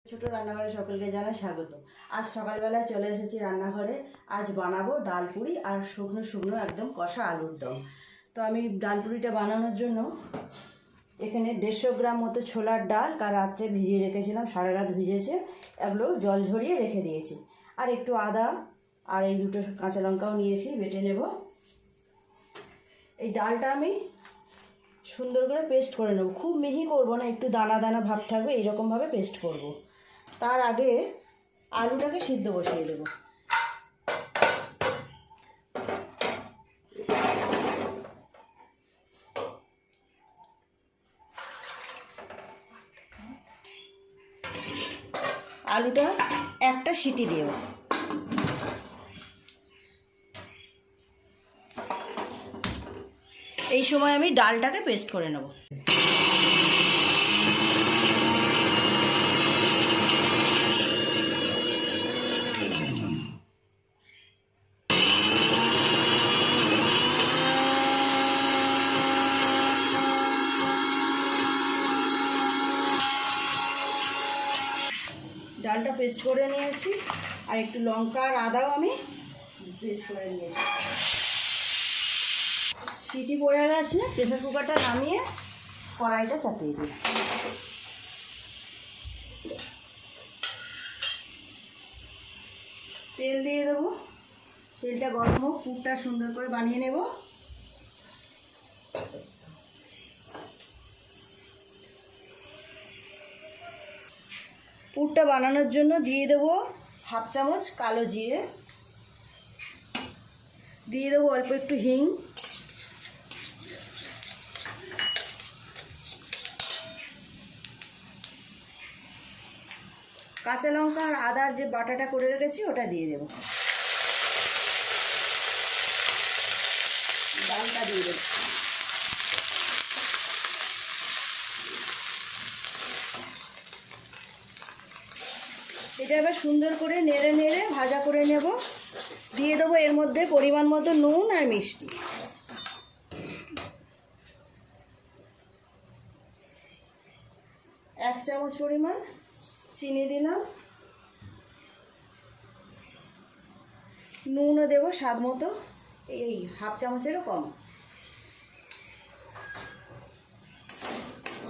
ছোট রান্নাঘরে সকলকে জানাই স্বাগত। আজ সকালবেলায় চলে এসেছি রান্নাঘরে। আজ বানাবো ডাল পুরি আর শুকনো শুকনো একদম কষা আলুর দম। তো আমি ডাল পুরিটা বানানোর জন্য এখানে 150 গ্রাম মতো ছোলার ডাল কাল রাত্রে ভিজিয়ে রেখেছিলাম, সারা রাত ভিজেছে, এগুলো জল ঝরিয়ে রেখে দিয়েছি। আর একটু আদা আর এই দুটো কাঁচা লঙ্কাও নিয়েছি, বেটে নেব। এই ডালটা আমি সুন্দর করে পেস্ট করে নেব, খুব মিহি করব না, একটু দানা দানা ভাব থাকবে, এইরকমভাবে পেস্ট করব। তার আগে আলুটাকে সিদ্ধ বসিয়ে দেব। আলুটা একটা সিটি দেব। এই সময় আমি ডালটাকে পেস্ট করে নেব। ডালটা পেস্ট করে নিয়েছি, আর একটু লঙ্কা আর আদাও আমি পেস্ট করে নিয়েছি। সিটি পড়ে গেছে, প্রেসার কুকারটা নামিয়ে কড়াইটা চাপিয়ে দিই। তেল দিয়ে দেবো, তেলটা গরম হোক, পুরটা সুন্দর করে বানিয়ে নেব। পুরটা বানানোর জন্য দিয়ে দেবো হাফ চামচ কালো জিরে, দিয়ে দেবো অল্প একটু হিং, কাঁচা লঙ্কা আর আদার যে বাটাটা করে রেখেছি ওটা দিয়ে দেবো। ডালটা দিয়ে দেবো। এটা এবার সুন্দর করে নেড়ে নেড়ে ভাজা করে নেব। দিয়ে দেবো এর মধ্যে পরিমাণ মতো নুন আর মিষ্টি। এক চামচ পরিমাণ চিনি দিলাম, নুনও দেবো স্বাদ মতো, এই হাফ চামচেরও কম।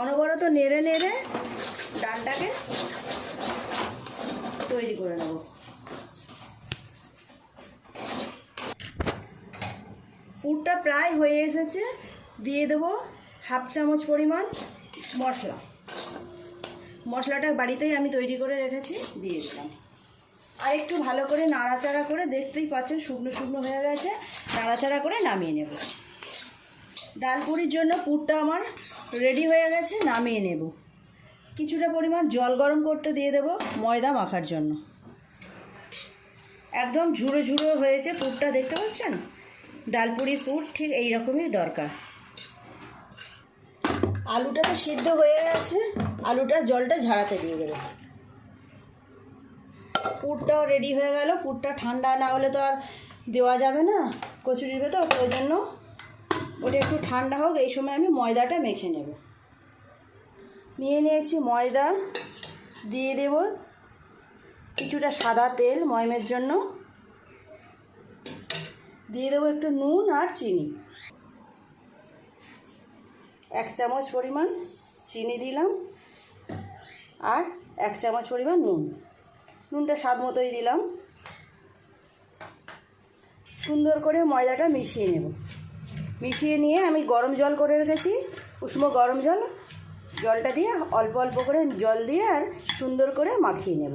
অনবরত নেড়ে নেড়ে ডালটাকে তৈরি করে নেব। পুরটা প্রায় হয়ে এসেছে, দিয়ে দেবো হাফ চামচ পরিমাণ মশলা। মশলাটা বাড়িতেই আমি তৈরি করে রেখেছি, দিয়ে দিলাম। আর একটু ভালো করে নাড়াচাড়া করে, দেখতেই পাচ্ছেন শুকনো শুকনো হয়ে গেছে, নাড়াচাড়া করে নামিয়ে নেব। ডাল পুরির জন্য পুরটা আমার রেডি হয়ে গেছে, নামিয়ে নেব। কিছুটা পরিমাণ জল গরম করতে দিয়ে দেব ময়দা মাখার জন্য। একদম ঝুড়ো ঝুড়ো হয়েছে পুরটা, দেখতে পাচ্ছেন? ডাল পুরির পুর ঠিক এই রকমই দরকার। আলুটা তো সিদ্ধ হয়ে গেছে, আলুটা জলটা ঝাড়াতে দিয়ে দেবো। পুরটাও রেডি হয়ে গেল। পুরটা ঠান্ডা না হলে তো আর দেওয়া যাবে না কচুরির ভেতর, ওই জন্য ওটা একটু ঠান্ডা হোক। এই সময় আমি ময়দাটা মেখে নেব। নিয়ে নিয়েছি ময়দা, দিয়ে দেব কিছুটা সাদা তেল ময়মের জন্য, দিয়ে দেবো একটু নুন আর চিনি। এক চামচ পরিমাণ চিনি দিলাম, আর এক চামচ পরিমাণ নুন। নুনটা স্বাদ মতোই দিলাম। সুন্দর করে ময়দাটা মিশিয়ে নেব। মিশিয়ে নিয়ে আমি গরম জল করে রেখেছি, উষ্ণ গরম জল, জলটা দিয়ে অল্প অল্প করে জল দিয়ে আর সুন্দর করে মাখিয়ে নেব।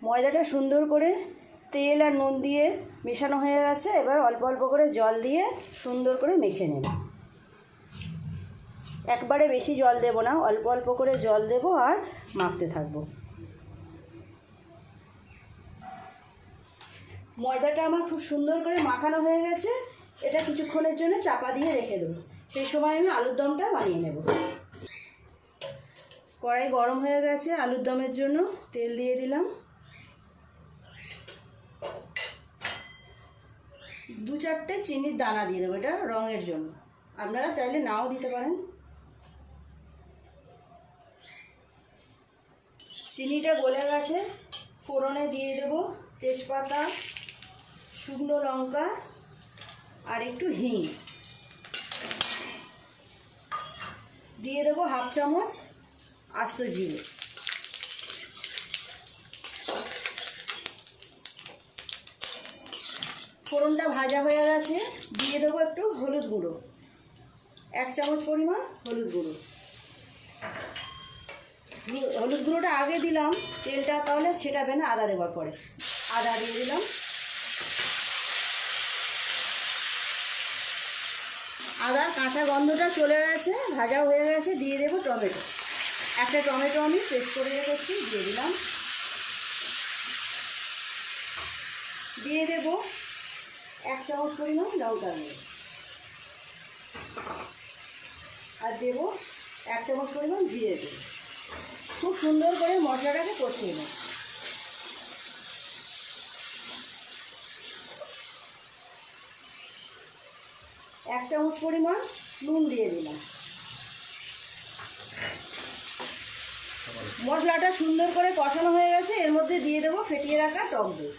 ময়দাটা সুন্দর করে তেল আর নুন দিয়ে মেশানো হয়ে গেছে। এবার অল্প অল্প করে জল দিয়ে সুন্দর করে মেখে নেব। একবারে বেশি জল দেব না, অল্প অল্প করে জল দেব আর মাখতে থাকবো। ময়দাটা আমার খুব সুন্দর করে মাখানো হয়ে গেছে। এটা কিছুক্ষণের জন্য চাপা দিয়ে রেখে দেবো, সেই সময় আমি আলুর দমটা বানিয়ে নেব। কড়াই গরম হয়ে গেছে, আলুর দমের জন্য তেল দিয়ে দিলাম। 2-4টে চিনির দানা দিয়ে দেবো, এটা রঙের জন্য, আপনারা চাইলে নাও দিতে পারেন। চিনিটা গলে গেছে, ফোড়নে দিয়ে দেবো তেজপাতা, শুকনো লঙ্কা আর একটু হিং, দিয়ে দেবো 1/2 চামচ আস্ত জিরে। ফোড়নটা ভাজা হয়ে গেছে, দিয়ে দেবো একটু হলুদ গুঁড়ো, 1 চামচ পরিমাণ হলুদ গুঁড়ো। হলুদ গুঁড়োটা আগে দিলাম, তেলটা তাহলে ছেটাবে না আদা দেওয়ার পরে। আদা দিয়ে দিলাম। আদার কাঁচা গন্ধটা চলে গেছে, ভাজা হয়ে গেছে, দিয়ে দেবো টমেটো। একটা টমেটো আমি পেস্ট করে রেখেছি, দিয়ে দিলাম। দিয়ে দেবো 1 চামচ পরিমাণ লঙ্কা গুঁড়ো, আর দেবো 1 চামচ পরিমাণ জিরে গুঁড়ো। খুব সুন্দর করে মশলাটাকে কষিয়ে নেব। এক চামচ পরিমাণ নুন দিয়ে দিলাম। মশলাটা সুন্দর করে কষানো হয়ে গেছে, এর মধ্যে দিয়ে দেবো ফেটিয়ে রাখা টক দই।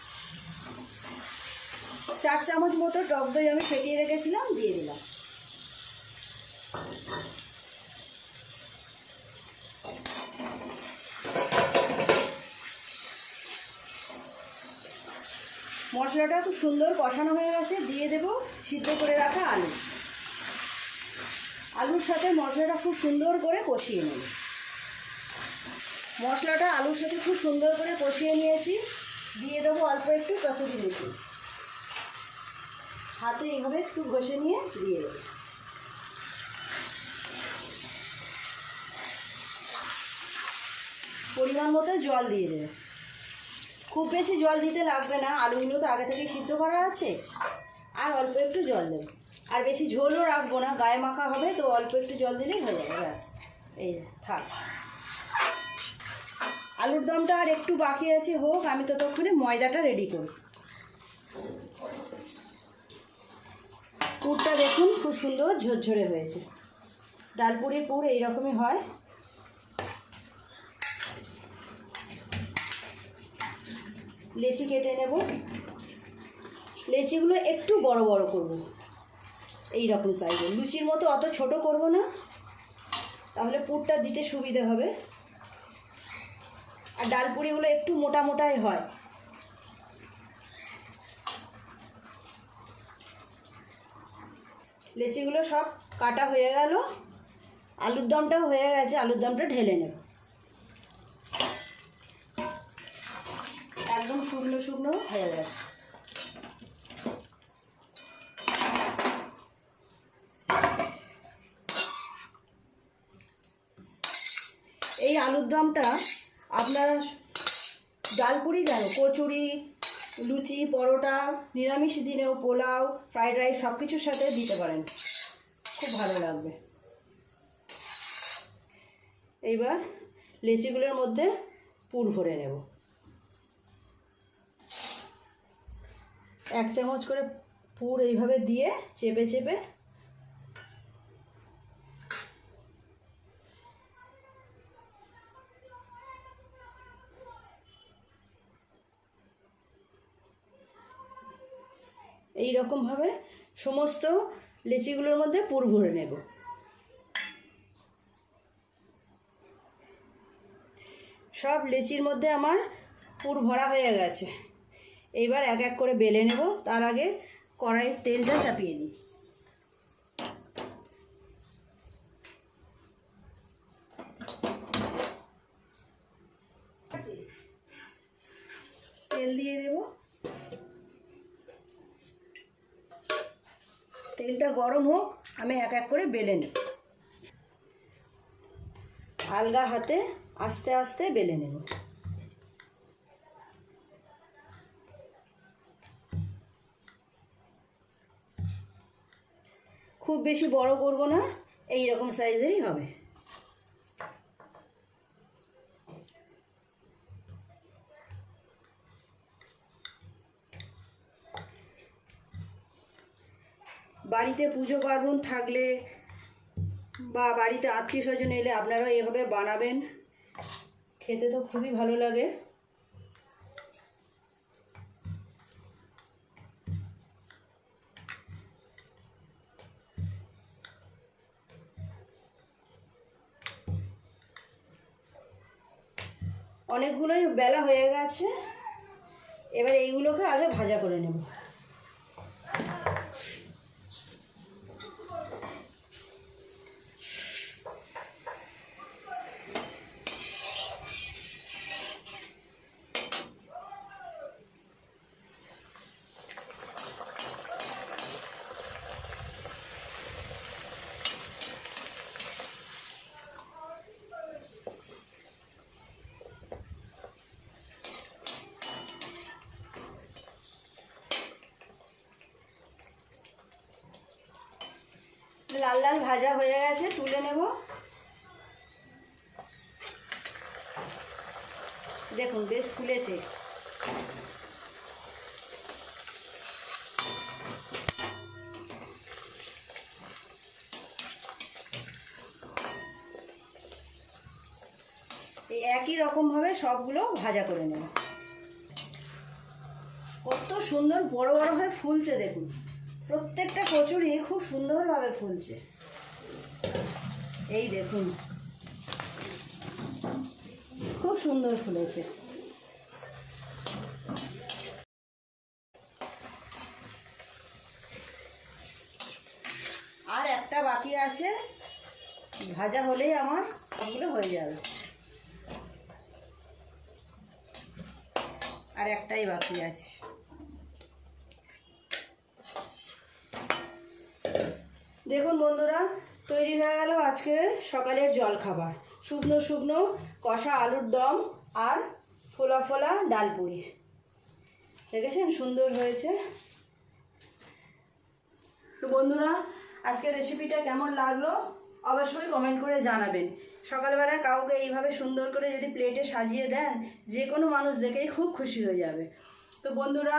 4 চামচ মতো টক দই আমি ফেটিয়ে রেখেছিলাম, দিয়ে দিলাম। মশলাটা খুব সুন্দর কষানো হয়ে গেছে, দিয়ে দেবো সিদ্ধ করে রাখা আলু। আলুর সাথে মশলাটা খুব সুন্দর করে কষিয়ে নেব। মশলাটা আলুর সাথে খুব সুন্দর করে কষিয়ে নিয়েছি, দিয়ে দেবো অল্প একটু কসুরি মেথি। হাতে এইভাবে একটু ঘষে নিয়ে দিয়ে দেবো। পরিমাণ মতো জল দিয়ে দেবে। খুব বেশি জল দিতে লাগবে না, আলুগুলো তো আগে থেকে সিদ্ধ করা আছে। আর অল্প একটু জল দেবো, আর বেশি ঝোলও রাখবো না, গায়ে মাখা হবে তো অল্প একটু জল দিলেই হয়ে যাবে, ব্যাস। এই থাক। আলুর দমটা আর একটু বাকি আছে, হোক, আমি ততক্ষণে ময়দাটা রেডি করি। পুরটা দেখুন খুব সুন্দর ঝরঝরে হয়েছে। ডালপুরির পুর এইরকমই হয়। লেচি কেটে নেব। লেচিগুলো একটু বড় বড় করব, এই রকম সাইজের। লুচির মতো অত ছোট করব না, তাহলে পুরটা দিতে সুবিধে হবে। আর ডালপুরিগুলো একটু মোটা মোটাই হয়। লেচিগুলো সব কাটা হয়ে গেল, আলুর দমটাও হয়ে গেছে। আলুর দমটা ঢেলে নেব, একদম শুকনো শুকনো হয়ে গেছে। এই আলুর দমটা আপনারা ডালপুরি কেন, কচুরি, লুচি, পরোটা, নিরামিষ দিনেও পোলাও, ফ্রাইড রাইস সব কিছুর সাথে দিতে পারেন, খুব ভালো লাগবে। এইবার লেচিগুলোর মধ্যে পুর ভরে নেব। 1 চামচ করে পুর এইভাবে দিয়ে চেপে চেপে এই রকমভাবে সমস্ত লেচিগুলোর মধ্যে পুর ভরে নেব। সব লেচির মধ্যে আমার পুর ভরা হয়ে গেছে। এইবার এক এক করে বেলে নেব। তার আগে কড়াইয়ের তেলটা চাপিয়ে দিই। তেল দিয়ে দেব। তেলটা গরম হোক, আমি এক এক করে বেলে নেব। আলগা হাতে আস্তে আস্তে বেলে নেব। খুব বেশি বড় করব না, এই রকম সাইজেরই হবে। বাড়িতে পুজো পার্বণ থাকলে বা বাড়িতে আত্মীয় স্বজন এলে আপনারাও এভাবে বানাবেন, খেতে তো খুবই ভালো লাগে। অনেকগুলোই বেলা হয়ে গেছে, এবার এইগুলোকে আগে ভাজা করে নেব। লাল লাল ভাজা হয়ে গেছে, তুলে নেব। দেখুন বেশ ফুলেছে। এই একই রকমভাবে সবগুলো ভাজা করে নেব। কত সুন্দর বড় বড় হয়ে ফুলছে দেখুন, প্রত্যেকটা কচুরি খুব সুন্দরভাবে ফুলছে। এই দেখুন খুব সুন্দর ফুলেছে। আর একটা বাকি আছে, ভাজা হলেই আমার সবগুলো হয়ে যাবে। আর একটাই বাকি আছে। দেখুন বন্ধুরা, তৈরি হয়ে গেল আজকে সকালের জলখাবার। শুকনো শুকনো কষা আলুর দম আর ফোলা ফোলা ডাল পুরি। দেখেছেন সুন্দর হয়েছে। তো বন্ধুরা, আজকের রেসিপিটা কেমন লাগলো অবশ্যই কমেন্ট করে জানাবেন। সকালবেলা কাউকে এইভাবে সুন্দর করে যদি প্লেটে সাজিয়ে দেন, যে কোনো মানুষ দেখেই খুব খুশি হয়ে যাবে। তো বন্ধুরা,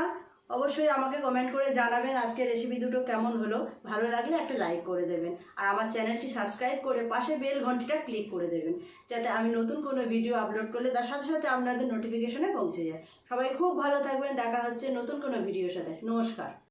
অবশ্যই আমাকে কমেন্ট করে জানাবেন আজকের রেসিপি দুটো কেমন হলো। ভালো লাগলে একটা লাইক করে দেবেন, আর আমার চ্যানেলটি সাবস্ক্রাইব করে পাশে বেল ঘন্টিটা ক্লিক করে দেবেন, যাতে আমি নতুন কোনো ভিডিও আপলোড করলে তার সাথে সাথে আপনাদের নোটিফিকেশনে পৌঁছে যায়। সবাই খুব ভালো থাকবেন, দেখা হচ্ছে নতুন কোনো ভিডিওর সাথে। নমস্কার।